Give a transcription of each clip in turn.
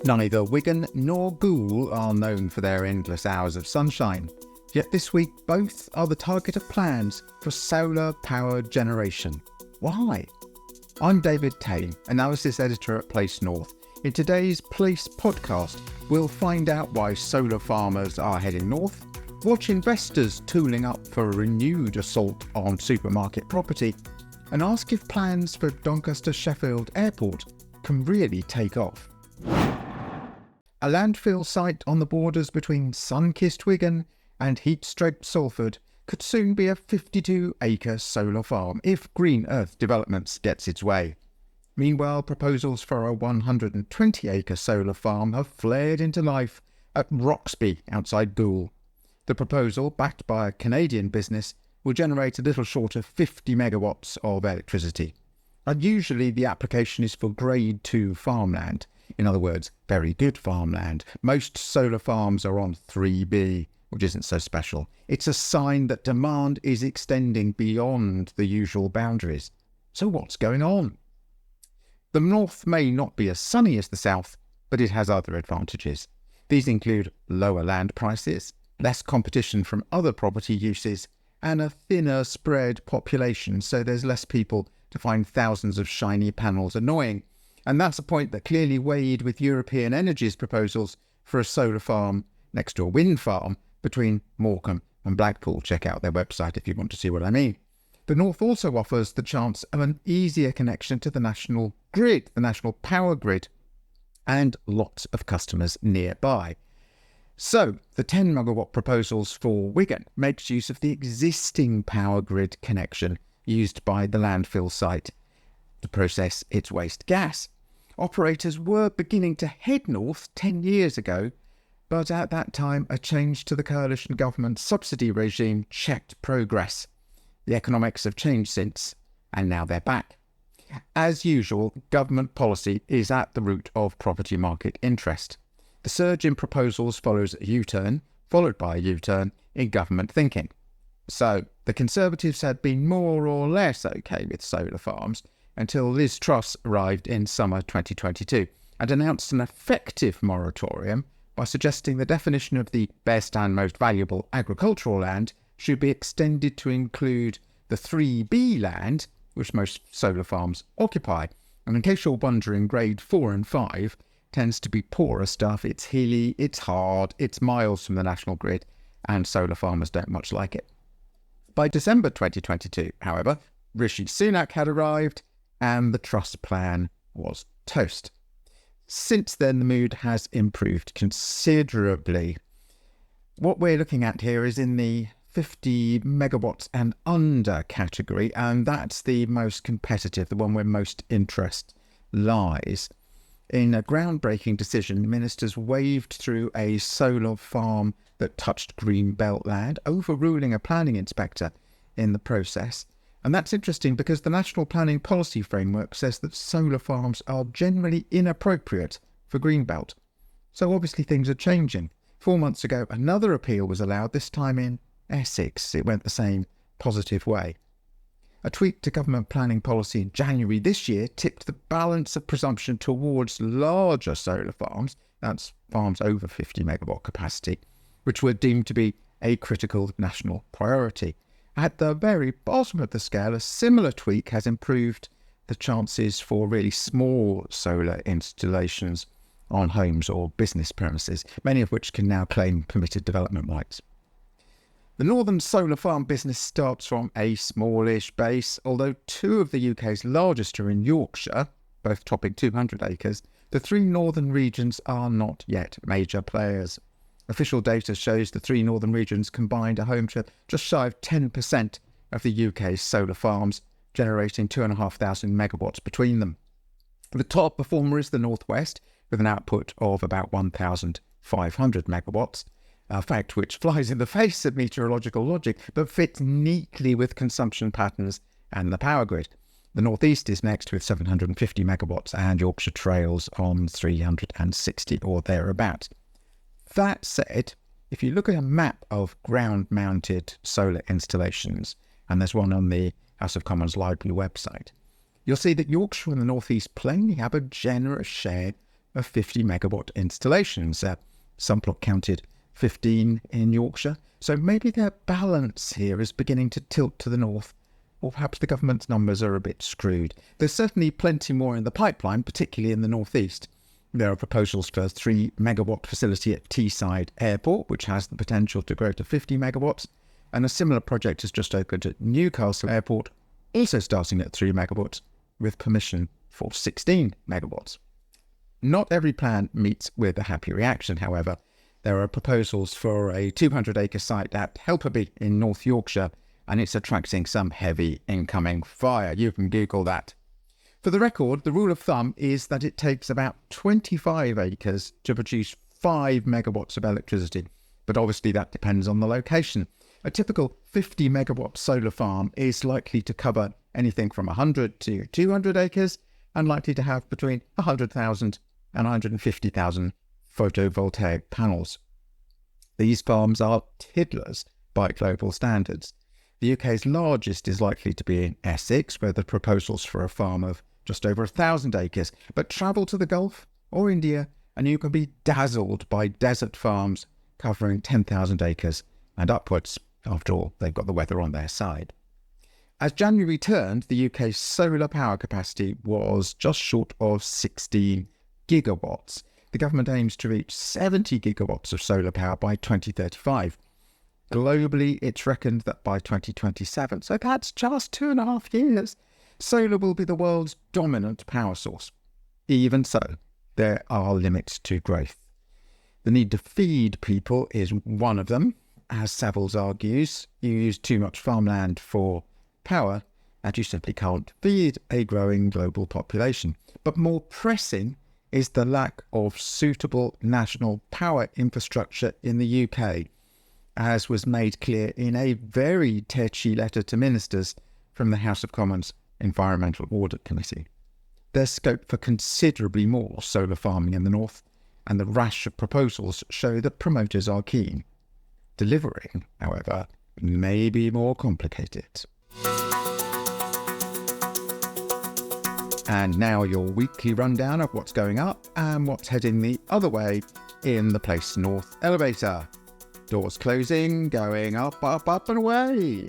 Neither Wigan nor Goole are known for their endless hours of sunshine, yet this week both are the target of plans for solar power generation. Why? I'm David Thame, analysis editor at Place North. In today's Place podcast, we'll find out why solar farmers are heading north, watch investors tooling up for a renewed assault on supermarket property, and ask if plans for Doncaster Sheffield Airport can really take off. A landfill site on the borders between sun-kissed Wigan and heat-stroked Salford could soon be a 52-acre solar farm if Green Earth Developments gets its way. Meanwhile, proposals for a 120-acre solar farm have flared into life at Roxby outside Goole. The proposal, backed by a Canadian business, will generate a little short of 50 megawatts of electricity. Unusually, the application is for Grade 2 farmland. In other words, very good farmland. Most solar farms are on 3B, which isn't so special. It's a sign that demand is extending beyond the usual boundaries. So what's going on? The north may not be as sunny as the south, but it has other advantages. These include lower land prices, less competition from other property uses, and a thinner spread population, so there's less people to find thousands of shiny panels annoying. And that's a point that clearly weighed with European Energy's proposals for a solar farm next to a wind farm between Morecambe and Blackpool. Check out their website if you want to see what I mean. The north also offers the chance of an easier connection to the national grid, the national power grid, and lots of customers nearby. So, the 10 megawatt proposals for Wigan makes use of the existing power grid connection used by the landfill site to process its waste gas. Operators were beginning to head north 10 years ago, but at that time a change to the coalition government subsidy regime checked progress. The economics have changed since, and now they're back. As usual, government policy is at the root of property market interest. The surge in proposals follows a U-turn, followed by a U-turn in government thinking. So, the Conservatives had been more or less okay with solar farms until Liz Truss arrived in summer 2022 and announced an effective moratorium by suggesting the definition of the best and most valuable agricultural land should be extended to include the 3B land, which most solar farms occupy. And in case you're wondering, grade 4 and 5 tends to be poorer stuff. It's hilly, it's hard, it's miles from the national grid, and solar farmers don't much like it. By December 2022, however, Rishi Sunak had arrived and the Truss plan was toast. Since then, the mood has improved considerably. What we're looking at here is in the 50 megawatts and under category, and that's the most competitive, the one where most interest lies. In a groundbreaking decision, ministers waved through a solar farm that touched green belt land, overruling a planning inspector in the process. And that's interesting because the National Planning Policy Framework says that solar farms are generally inappropriate for greenbelt. So obviously things are changing. 4 months ago, another appeal was allowed, this time in Essex. It went the same positive way. A tweak to government planning policy in January this year tipped the balance of presumption towards larger solar farms, that's farms over 50 megawatt capacity, which were deemed to be a critical national priority. At the very bottom of the scale, a similar tweak has improved the chances for really small solar installations on homes or business premises, many of which can now claim permitted development rights. The northern solar farm business starts from a smallish base. Although 2 of the UK's largest are in Yorkshire, both topping 200 acres, the 3 northern regions are not yet major players. Official data shows the 3 northern regions combined are home to just shy of 10% of the UK's solar farms, generating 2,500 megawatts between them. The top performer is the northwest, with an output of about 1,500 megawatts, a fact which flies in the face of meteorological logic, but fits neatly with consumption patterns and the power grid. The northeast is next with 750 megawatts, and Yorkshire trails on 360 or thereabouts. That said, if you look at a map of ground-mounted solar installations, and there's one on the House of Commons Library website, you'll see that Yorkshire and the North East plainly have a generous share of 50 megawatt installations. Subplot counted 15 in Yorkshire, so maybe their balance here is beginning to tilt to the north, or perhaps the government's numbers are a bit screwed. There's certainly plenty more in the pipeline, particularly in the northeast. There are proposals for a 3 megawatt facility at Teesside Airport, which has the potential to grow to 50 megawatts, and a similar project has just opened at Newcastle Airport, also starting at 3 megawatts, with permission for 16 megawatts. Not every plan meets with a happy reaction, however. There are proposals for a 200-acre site at Helperby in North Yorkshire, and it's attracting some heavy incoming fire. You can Google that. For the record, the rule of thumb is that it takes about 25 acres to produce 5 megawatts of electricity, but obviously that depends on the location. A typical 50 megawatt solar farm is likely to cover anything from 100 to 200 acres and likely to have between 100,000 and 150,000 photovoltaic panels. These farms are tiddlers by global standards. The UK's largest is likely to be in Essex, where the proposals for a farm of just over 1,000 acres, but travel to the Gulf or India and you can be dazzled by desert farms covering 10,000 acres and upwards. After all, they've got the weather on their side. As January turned, the UK's solar power capacity was just short of 16 gigawatts. The government aims to reach 70 gigawatts of solar power by 2035. Globally, it's reckoned that by 2027, so that's just 2.5 years, solar will be the world's dominant power source. Even so, there are limits to growth. The need to feed people is one of them. As Savills argues, you use too much farmland for power and you simply can't feed a growing global population. But more pressing is the lack of suitable national power infrastructure in the UK, as was made clear in a very tetchy letter to ministers from the House of Commons Environmental Audit Committee. There's scope for considerably more solar farming in the north, and the rash of proposals show that promoters are keen. Delivering, however, may be more complicated. And now your weekly rundown of what's going up and what's heading the other way in the Place North elevator. Doors closing, going up, up, up and away.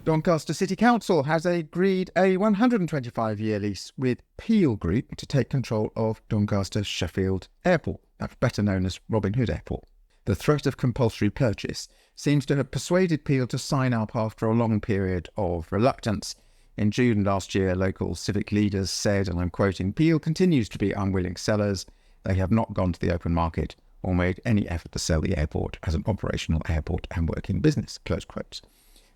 Doncaster City Council has agreed a 125-year lease with Peel Group to take control of Doncaster Sheffield Airport, that's better known as Robin Hood Airport. The threat of compulsory purchase seems to have persuaded Peel to sign up after a long period of reluctance. In June last year, local civic leaders said, and I'm quoting, "Peel continues to be unwilling sellers. They have not gone to the open market or made any effort to sell the airport as an operational airport and working business," close quotes.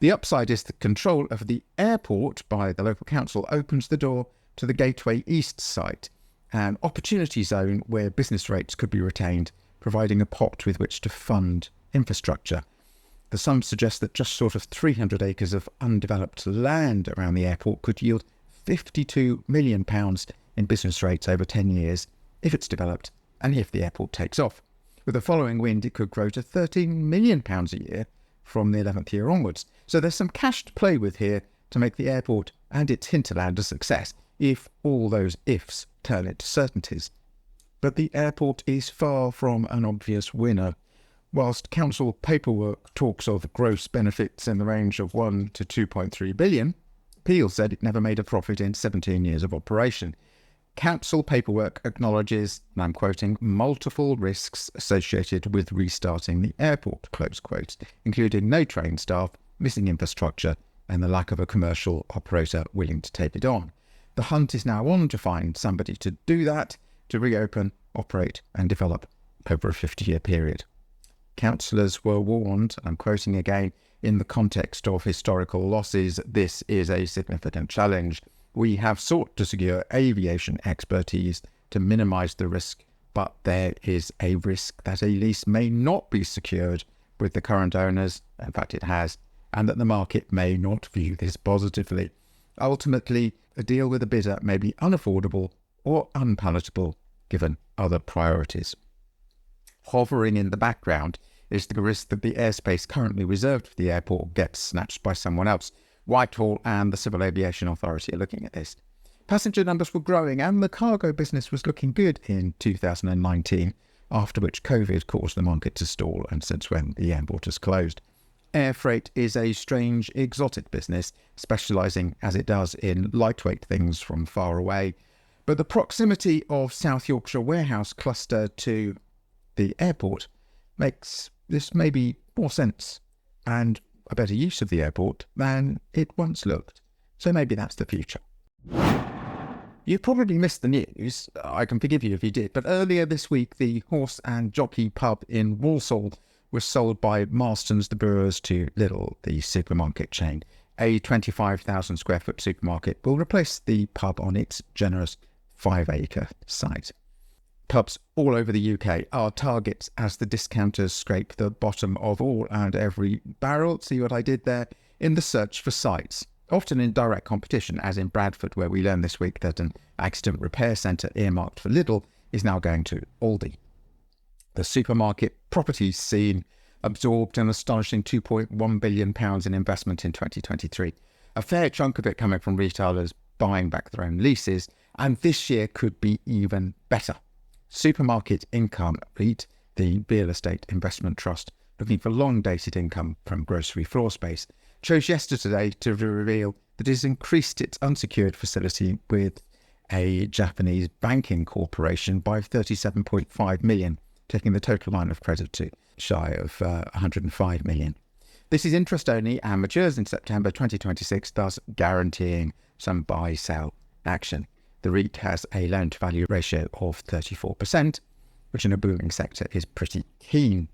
The upside is that control of the airport by the local council opens the door to the Gateway East site, an opportunity zone where business rates could be retained, providing a pot with which to fund infrastructure. The sum suggests that just sort of 300 acres of undeveloped land around the airport could yield £52 million in business rates over 10 years if it's developed and if the airport takes off. With the following wind, it could grow to £13 million a year from the 11th year onwards. So there's some cash to play with here to make the airport and its hinterland a success, if all those ifs turn into certainties. But the airport is far from an obvious winner. Whilst council paperwork talks of gross benefits in the range of 1 to 2.3 billion, Peel said it never made a profit in 17 years of operation. Council paperwork acknowledges, and I'm quoting, multiple risks associated with restarting the airport, close quotes, including no trained staff, missing infrastructure, and the lack of a commercial operator willing to take it on. The hunt is now on to find somebody to do that, to reopen, operate, and develop over a 50-year period. Councillors were warned, and I'm quoting again, in the context of historical losses, this is a significant challenge. We have sought to secure aviation expertise to minimise the risk, but there is a risk that a lease may not be secured with the current owners, in fact it has, and that the market may not view this positively. Ultimately, a deal with a bidder may be unaffordable or unpalatable given other priorities. Hovering in the background is the risk that the airspace currently reserved for the airport gets snatched by someone else. Whitehall and the Civil Aviation Authority are looking at this. Passenger numbers were growing and the cargo business was looking good in 2019, after which COVID caused the market to stall, and since when the airport has closed. Air freight is a strange, exotic business, specialising as it does in lightweight things from far away. But the proximity of South Yorkshire warehouse cluster to the airport makes this maybe more sense and a better use of the airport than it once looked. So maybe that's the future. You probably missed the news. I can forgive you if you did. But earlier this week, the Horse and Jockey pub in Walsall was sold by Marston's the Brewers to Lidl, the supermarket chain. A 25,000 square foot supermarket will replace the pub on its generous 5-acre site. Pubs all over the UK are targets as the discounters scrape the bottom of all and every barrel, see what I did there, in the search for sites. Often in direct competition, as in Bradford, where we learned this week that an accident repair centre earmarked for Lidl is now going to Aldi. The supermarket properties scene absorbed an astonishing £2.1 billion in investment in 2023, a fair chunk of it coming from retailers buying back their own leases, and this year could be even better. Supermarket Income REIT, the real estate investment trust looking for long-dated income from grocery floor space, chose yesterday to reveal that it has increased its unsecured facility with a Japanese banking corporation by 37.5 million, taking the total line of credit to shy of 105 million. This is interest only and matures in September 2026, thus guaranteeing some buy-sell action. The REIT has a loan-to-value ratio of 34%, which in a booming sector is pretty keen.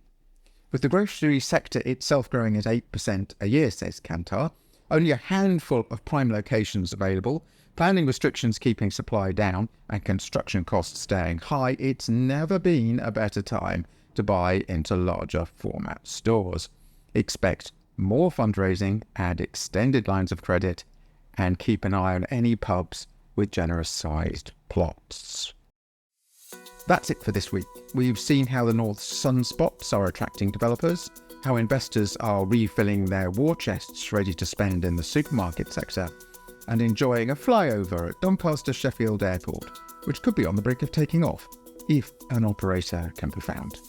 With the grocery sector itself growing at 8% a year, says Kantar, only a handful of prime locations available, planning restrictions keeping supply down, and construction costs staying high, it's never been a better time to buy into larger format stores. Expect more fundraising and extended lines of credit, and keep an eye on any pubs with generous-sized plots. That's it for this week. We've seen how the North's sunspots are attracting developers, how investors are refilling their war chests ready to spend in the supermarket sector, and enjoying a flyover at Doncaster Sheffield Airport, which could be on the brink of taking off, if an operator can be found.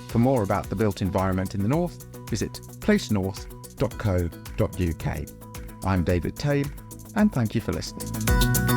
For more about the built environment in the North, visit placenorth.co.uk. I'm David Thame, and thank you for listening.